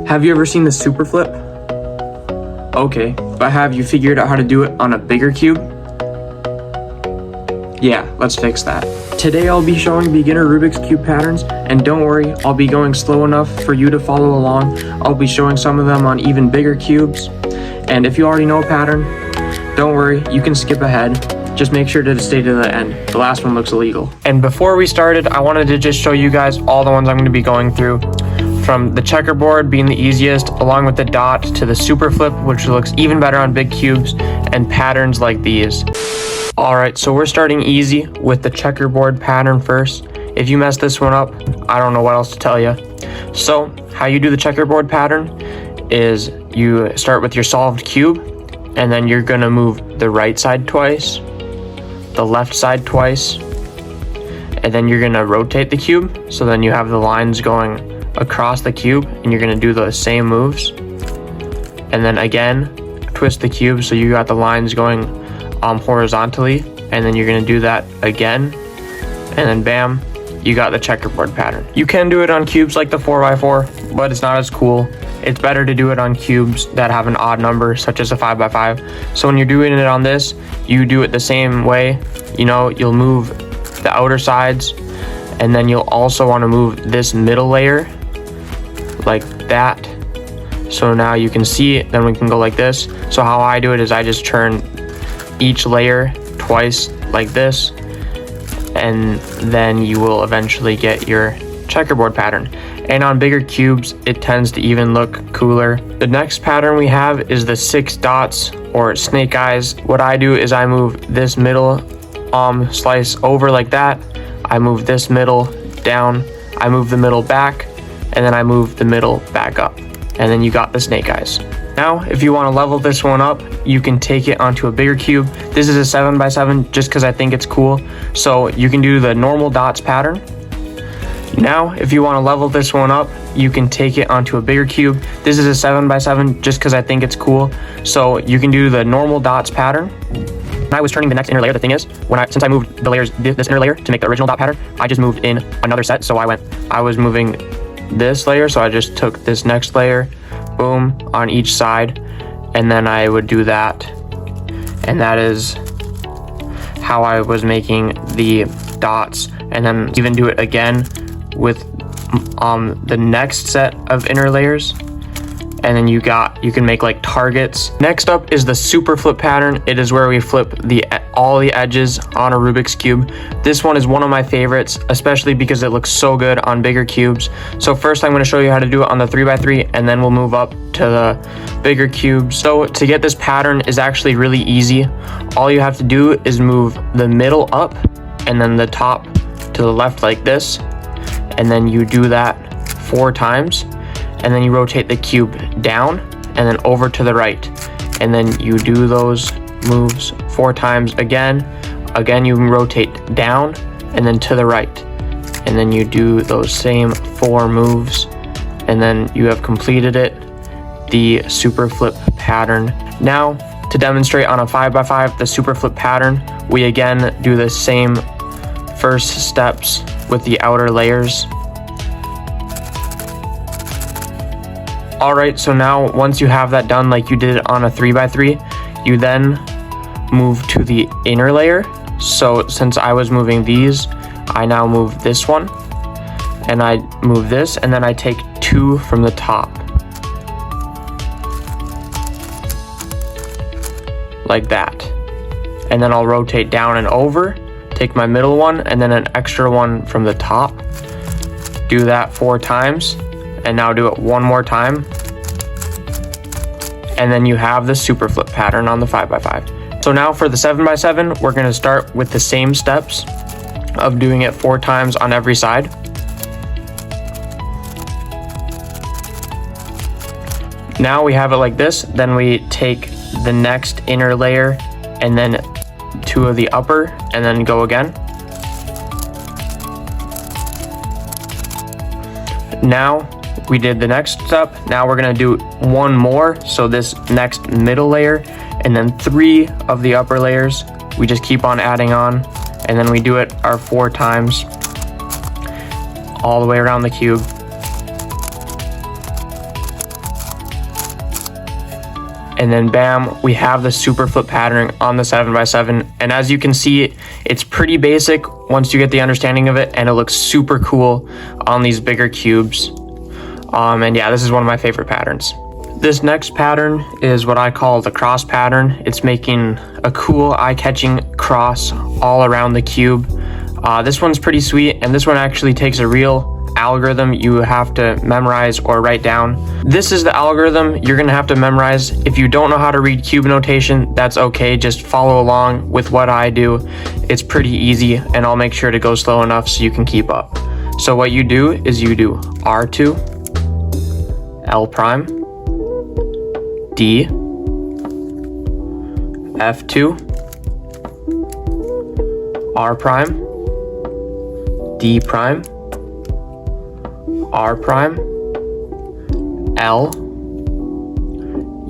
Have you ever seen the Superflip? Okay, but have you figured out how to do it on a bigger cube? Yeah, let's fix that. Today I'll be showing beginner Rubik's Cube patterns, and don't worry, I'll be going slow enough for you to follow along. I'll be showing some of them on even bigger cubes, and if you already know a pattern, don't worry, you can skip ahead. Just make sure to stay to the end. The last one looks illegal. And before we started, I wanted to just show you guys all the ones I'm going to be going through. From the checkerboard being the easiest, along with the dot, to the Superflip, which looks even better on big cubes, and patterns like these. Alright, so we're starting easy with the checkerboard pattern first. If you mess this one up, I don't know what else to tell you. So, how you do the checkerboard pattern is you start with your solved cube, and then you're going to move the right side twice, the left side twice, and then you're going to rotate the cube, so then you have the lines going across the cube, and you're going to do those same moves, and then again twist the cube so you got the lines going horizontally, and then you're going to do that again, and then bam, you got the checkerboard pattern. You can do it on cubes like the 4x4, but it's not as cool. It's better to do it on cubes that have an odd number, such as a 5x5. So when you're doing it on this, you do it the same way. You know, you'll move the outer sides, and then you'll also want to move this middle layer like that. So now you can see it, then we can go like this. So how I do it is I just turn each layer twice like this, and then you will eventually get your checkerboard pattern. And on bigger cubes, it tends to even look cooler. The next pattern we have is the 6 dots or snake eyes. What I do is I move this middle slice over like that. I move this middle down. I move the middle back, and then I move the middle back up. And then you got the snake eyes. Now, if you want to level this one up, you can take it onto a bigger cube. This is a 7x7 just because I think it's cool. So you can do the normal dots pattern. Now, if you want to level this one up, you can take it onto a bigger cube. This is a 7x7 just because I think it's cool. So you can do the normal dots pattern. When I was turning the next inner layer, the thing is, since I moved the layers, this inner layer to make the original dot pattern, I just moved in another set. So I was moving this layer, so I just took this next layer, boom, on each side, and then I would do that. And that is how I was making the dots. And then even do it again with the next set of inner layers, and then you can make like targets. Next up is the Superflip pattern. It is where we flip all the edges on a Rubik's Cube. This one is one of my favorites, especially because it looks so good on bigger cubes. So first I'm going to show you how to do it on the 3x3, and then we'll move up to the bigger cubes. So to get this pattern is actually really easy. All you have to do is move the middle up, and then the top to the left like this, and then you do that 4 times, and then you rotate the cube down and then over to the right, and then you do those moves 4 times again. You can rotate down and then to the right, and then you do those same 4 moves, and then you have completed it, the Superflip pattern. Now, to demonstrate on a 5x5 the Superflip pattern, we again do the same first steps with the outer layers. Alright, so now once you have that done like you did on a 3x3, you then move to the inner layer. So since I was moving these, I now move this one, and I move this, and then I take 2 from the top. Like that. And then I'll rotate down and over, take my middle one, and then an extra one from the top. Do that 4 times, and now do it 1 more time. And then you have the Superflip pattern on the 5x5. So now for the 7x7, we're going to start with the same steps of doing it 4 times on every side. Now we have it like this. Then we take the next inner layer and then 2 of the upper, and then go again. Now we did the next step. Now we're going to do 1 more. So this next middle layer, and then 3 of the upper layers. We just keep on adding on, and then we do it our 4 times all the way around the cube. and then bam, we have the Superflip pattern on the 7x7. And as you can see, it's pretty basic once you get the understanding of it, and it looks super cool on these bigger cubes. And yeah, this is one of my favorite patterns. This next pattern is what I call the cross pattern. It's making a cool eye-catching cross all around the cube. This one's pretty sweet, and this one actually takes a real algorithm you have to memorize or write down. This is the algorithm you're gonna have to memorize. If you don't know how to read cube notation, that's okay. Just follow along with what I do. It's pretty easy, and I'll make sure to go slow enough so you can keep up. So what you do is you do R2, L prime, D, F2, R prime, D prime, R prime, L,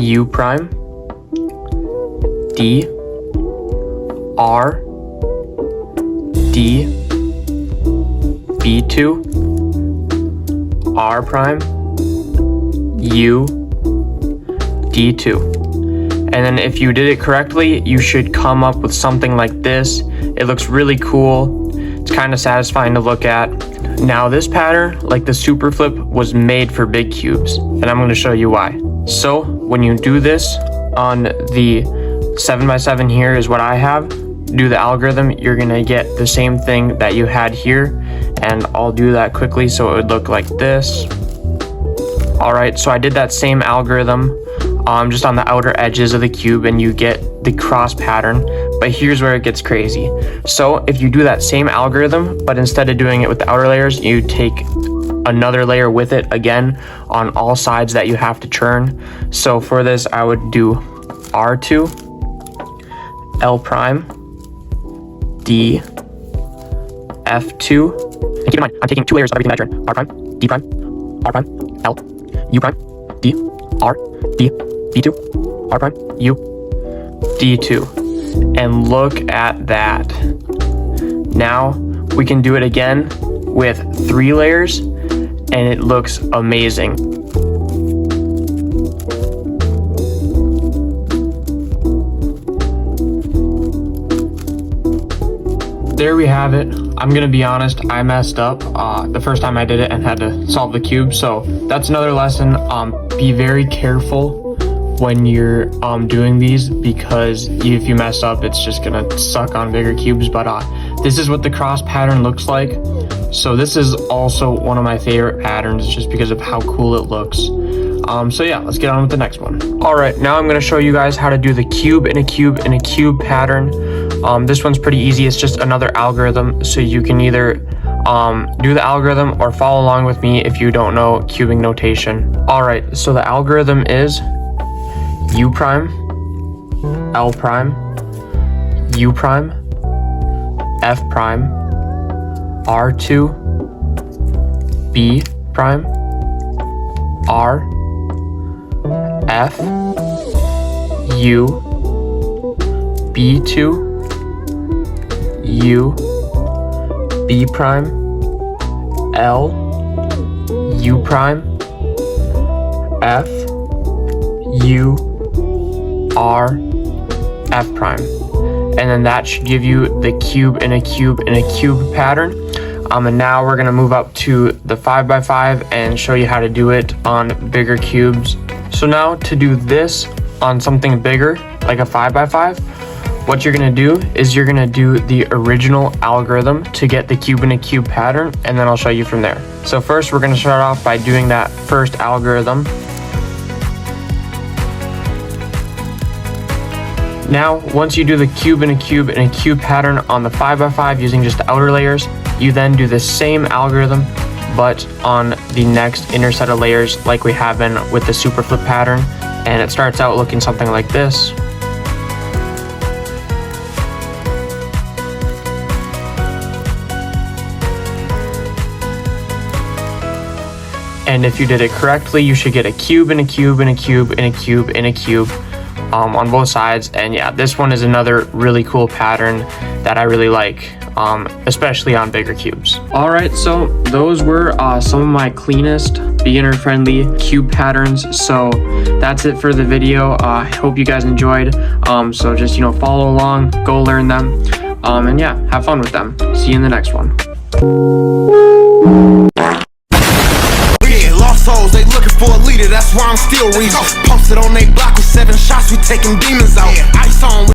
U prime, D, R, D, B2, R prime, U, D2. And then if you did it correctly, you should come up with something like this. It looks really cool. It's kind of satisfying to look at. Now this pattern, like the Superflip, was made for big cubes, and I'm going to show you why. So when you do this on the 7x7, here is what I have. Do the algorithm, you're going to get the same thing that you had here, and I'll do that quickly so it would look like this. Alright, so I did that same algorithm just on the outer edges of the cube, and you get the cross pattern. But here's where it gets crazy. So if you do that same algorithm, but instead of doing it with the outer layers, you take another layer with it again on all sides that you have to churn. So for this, I would do R2, L prime, D, F2. And keep in mind, I'm taking 2 layers of everything that I churn. R prime, D prime, R prime, L, U prime, D, R, D, B2, R prime, U, D2. And look at that. Now we can do it again with 3 layers, and it looks amazing. There we have it. I'm gonna be honest, I messed up the first time I did it and had to solve the cube, so that's another lesson. Be very careful when you're doing these, because if you mess up, it's just gonna suck on bigger cubes. But this is what the cross pattern looks like. So this is also one of my favorite patterns just because of how cool it looks. So yeah, let's get on with the next one. All right, now I'm gonna show you guys how to do the cube in a cube in a cube pattern. This one's pretty easy. It's just another algorithm, so you can either do the algorithm or follow along with me if you don't know cubing notation. All right, so the algorithm is U prime, L prime, U prime, F prime, R2, B prime, R, F, U, B2, U, B prime, L, U prime, F, U, R, F prime. And then that should give you the cube in a cube in a cube pattern. And now we're gonna move up to the 5x5 and show you how to do it on bigger cubes. So now to do this on something bigger, like a 5x5, what you're gonna do is you're gonna do the original algorithm to get the cube in a cube pattern, and then I'll show you from there. So first we're gonna start off by doing that first algorithm. Now, once you do the cube in a cube in a cube pattern on the 5x5 using just the outer layers, you then do the same algorithm, but on the next inner set of layers like we have been with the Superflip pattern, and it starts out looking something like this. And if you did it correctly, you should get a cube in a cube in a cube in a cube in a cube on both sides. And yeah, this one is another really cool pattern that I really like. especially on bigger cubes. Alright, so those were some of my cleanest, beginner-friendly cube patterns. So that's it for the video. I hope you guys enjoyed. So just, follow along, go learn them, and yeah, have fun with them. See you in the next one. Lost souls, they looking for a leader, that's why I'm still reading. Posted on they block with 7 shots, we taking demons out. Ice on.